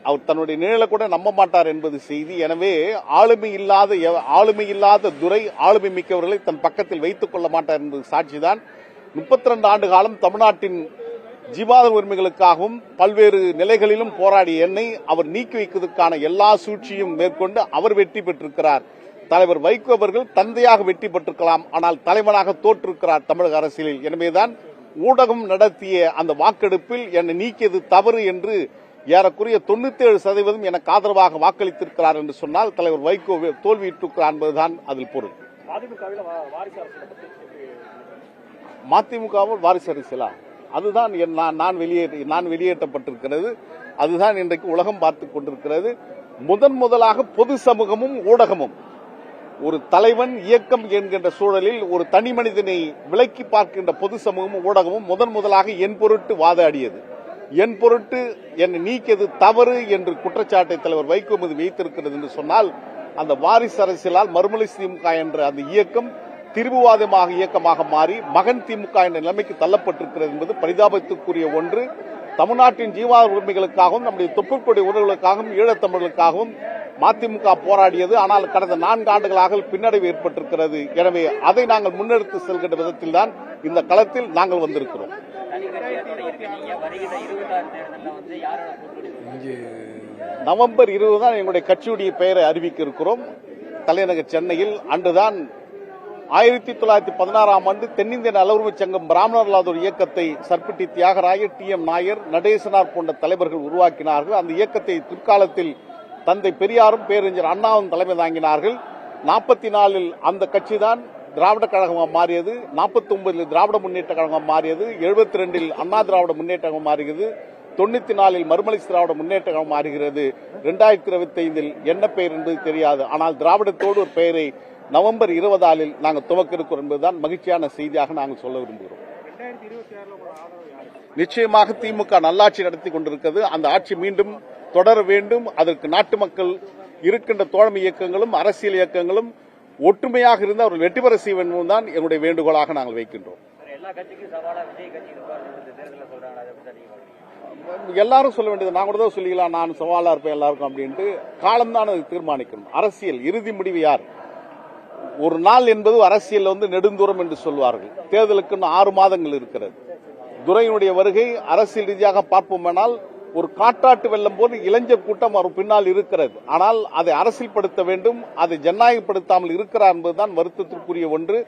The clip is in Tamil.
அவர் தன்னுடைய நிழலை கூட நம்ப மாட்டார் என்பது செய்தி. எனவே ஆளுமை இல்லாத துரை ஆளுமை மிக்கவர்களை தன் பக்கத்தில் வைத்துக் கொள்ள மாட்டார் என்பது சாட்சிதான். 32 ஆண்டு காலம் தமிழ்நாட்டின் ஜீவாதார உரிமைகளுக்காகவும் பல்வேறு நிலைகளிலும் போராடிய என்னை அவர் நீக்கி வைப்பதற்கான எல்லா சூழ்ச்சியும் மேற்கொண்டு அவர் வெற்றி பெற்றிருக்கிறார். தலைவர் வைகோ அவர்கள் தந்தையாக வெற்றி பெற்றிருக்கலாம், ஆனால் தலைவனாக தோற்றிருக்கிறார் தமிழக அரசியலில். எனவேதான் ஊடகம் நடத்திய அந்த வாக்கெடுப்பில் என்னை நீக்கியது தவறு என்று ஏறக்குறைய 97% எனக்கு ஆதரவாக வாக்களித்திருக்கிறார் என்று சொன்னால் தலைவர் வைகோ தோல்வியுற்றிருக்கிறார் என்பதுதான் அதில் பொருள். மதிமுகவில் வாரிசு அரசியலா? அதுதான் நான் வெளியேற்றப்பட்டிருக்கிறது. அதுதான் இன்றைக்கு உலகம் பார்த்துக் கொண்டிருக்கிறது. முதலாக பொது சமூகமும் ஊடகமும் ஒரு தலைவன் இயக்கம் என்கின்ற சூழலில் ஒரு தனி மனிதனை விலக்கி பார்க்கின்ற பொது சமூகமும் ஊடகமும் முதலாக என் பொருட்டு வாதாடியது. என் பொருட்டு என்னை நீக்கியது தவறு என்று குற்றச்சாட்டை தலைவர் வைகோ மீது வைத்திருக்கிறது என்று சொன்னால் அந்த வாரிசு அரசியலால் மறுமலை திமுக என்ற அந்த இயக்கம் திரிபுவாதமாக இயக்கமாக மாறி மகன் திமுக என்ற நிலைமைக்கு தள்ளப்பட்டிருக்கிறது என்பது பரிதாபத்துக்குரிய ஒன்று. தமிழ்நாட்டின் ஜீவாதார உரிமைகளுக்காகவும் நம்முடைய தொப்புள்கொடி உறவுகளுக்காகவும் ஈழத்தமிழர்களுக்காகவும் மதிமுக போராடியது. ஆனால் கடந்த 4 ஆண்டுகளாக பின்னடைவு ஏற்பட்டிருக்கிறது. எனவே அதை நாங்கள் முன்னெடுத்து செல்கின்ற விதத்தில் தான் இந்த களத்தில் நாங்கள் வந்திருக்கிறோம். நவம்பர் 20 தான் எங்களுடைய கட்சியுடைய பெயரை அறிவிக்க இருக்கிறோம். தலைநகர் சென்னையில் அன்றுதான் 1916ஆம் ஆண்டு தென்னிந்திய நலவுரிமை சங்கம் பிராமணர் இல்லாதோர் இயக்கத்தை சர்பிட்டி தியாகராயர், TM நாயர், நடேசனார் போன்ற தலைவர்கள் உருவாக்கினார்கள். அந்த இயக்கத்தை பிற்காலத்தில் தந்தை பெரியாரும் பேரறிஞர் அண்ணாவும் தலைமை தாங்கினார்கள். 44இல் அந்த கட்சிதான் திராவிட கழகமாக மாறியது. 49இல் திராவிட முன்னேற்ற கழகம் மாறியது. 72இல் அண்ணா திராவிட முன்னேற்ற கழகம் மாறுகிறது. 94இல் மறுமலை திராவிட முன்னேற்ற கழகம் மாறுகிறது. 2025இல் என்ன பெயர் என்பது தெரியாது. ஆனால் திராவிடத்தோடு ஒரு பெயரை நவம்பர் 20 நாங்கள் துவக்க இருக்கிறோம் என்பதுதான் மகிழ்ச்சியான செய்தியாக நாங்கள் சொல்ல விரும்புகிறோம். நிச்சயமாக திமுக நல்லாட்சி நடத்தி கொண்டிருக்கிறது. அந்த ஆட்சி மீண்டும் தொடர வேண்டும். அதற்கு நாட்டு மக்கள் இருக்கின்ற தோழமை இயக்கங்களும் அரசியல் இயக்கங்களும் ஒற்றுமையாக இருந்து அவர்கள் வெற்றி பெற செய்ய வேண்டும் தான் எங்களுடைய வேண்டுகோளாக நாங்கள் வைக்கின்றோம். எல்லாரும் சொல்ல வேண்டியது, நான் கூட தான் சொல்லிக்கலாம், நான் சவாலா இருப்பேன் எல்லாருக்கும் அப்படின்ட்டு. காலம்தான் அதை தீர்மானிக்கணும். அரசியல் இறுதி முடிவு யார்? ஒரு நாள் என்பது அரசியல் நெடுந்தூரம் என்று சொல்வார்கள். தேர்தலுக்கு 6 மாதங்கள் இருக்கிறது. துரையினுடைய வருகை அரசியல் ரீதியாக பார்ப்போமானால் ஒரு காட்டாட்டு வெள்ளம் போல் இளைஞர் கூட்டம் அவர் பின்னால் இருக்கிறது. ஆனால் அதை அரசியல்படுத்த வேண்டும், அதை ஜனநாயகப்படுத்தாமல் இருக்கிறார் என்பதுதான் வருத்தத்திற்குரிய ஒன்று.